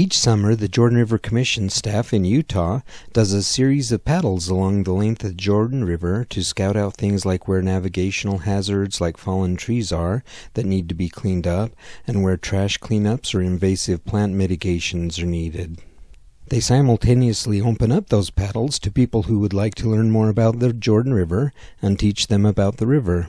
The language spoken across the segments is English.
Each summer, the Jordan River Commission staff in Utah does a series of paddles along the length of the Jordan River to scout out things like where navigational hazards like fallen trees are that need to be cleaned up, and where trash cleanups or invasive plant mitigations are needed. They simultaneously open up those paddles to people who would like to learn more about the Jordan River and teach them about the river.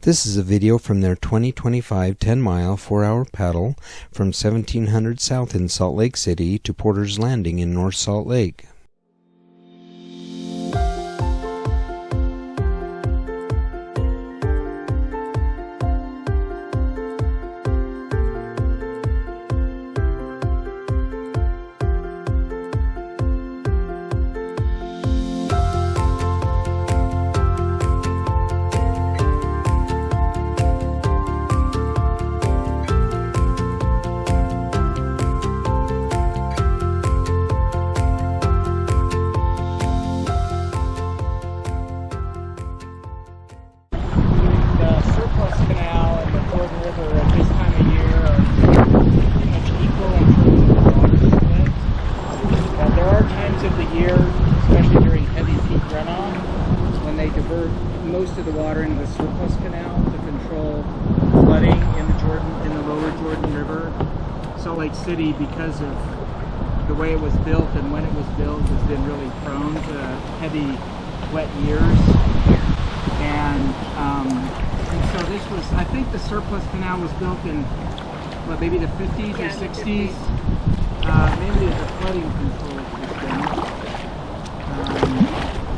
This is a video from their 2025 10-mile, 4-hour paddle from 1700 South in Salt Lake City to Porter's Landing in North Salt Lake. Especially during heavy peak runoff, when they divert most of the water into the surplus canal to control flooding in the lower Jordan River. Salt Lake City, because of the way it was built and when it was built, has been really prone to heavy wet years. And so this was, I think the surplus canal was built in maybe the 50s or 60s, mainly as a flooding control system.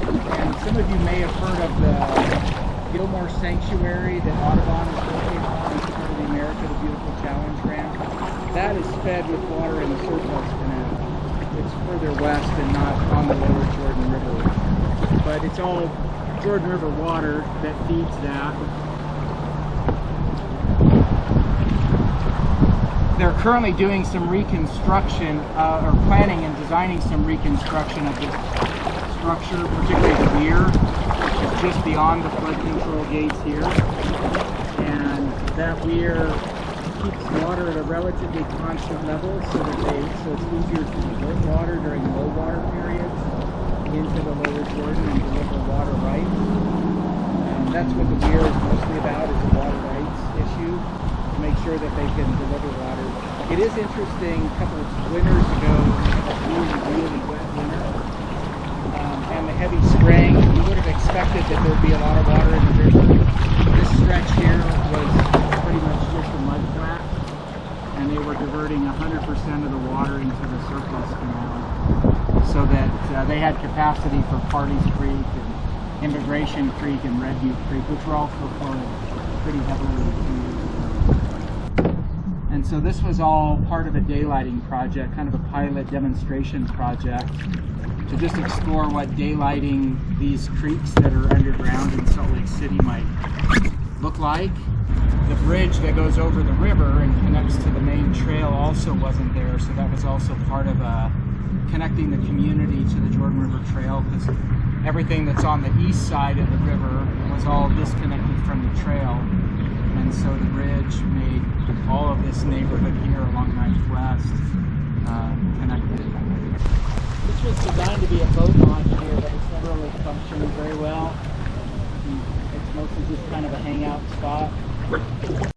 And some of you may have heard of the Gilmore Sanctuary that Audubon is working on as part of the America the Beautiful Challenge grant. That is fed with water in the surplus canal. It's further west and not on the lower Jordan River. But it's all Jordan River water that feeds that. They're currently doing some reconstruction, or planning and designing some reconstruction of this structure, particularly the weir, which is just beyond the flood control gates here. And that weir keeps water at a relatively constant level so it's easier to divert water during low water periods into the lower Jordan and deliver water rights. And that's what the weir is mostly about, is a water rights issue, to make sure that they can deliver water. It is interesting, a couple of winters ago, a really wet winter, and the heavy spraying, you would have expected that there would be a lot of water in the river. This stretch here was pretty much just a mud flat, and they were diverting 100% of the water into the surplus canal, so that they had capacity for Parties Creek and Immigration Creek and Red Butte Creek, which were also flooded pretty heavily in 2 years ago. And so this was all part of a daylighting project, kind of a pilot demonstration project, to just explore what daylighting these creeks that are underground in Salt Lake City might look like. The bridge that goes over the river and connects to the main trail also wasn't there, so that was also part of connecting the community to the Jordan River Trail, because everything that's on the east side of the river was all disconnected from the trail. And so the bridge made all of this neighborhood here along 9th West connected. This was designed to be a boat launch here, but it's never really functioning very well. It's mostly just kind of a hangout spot.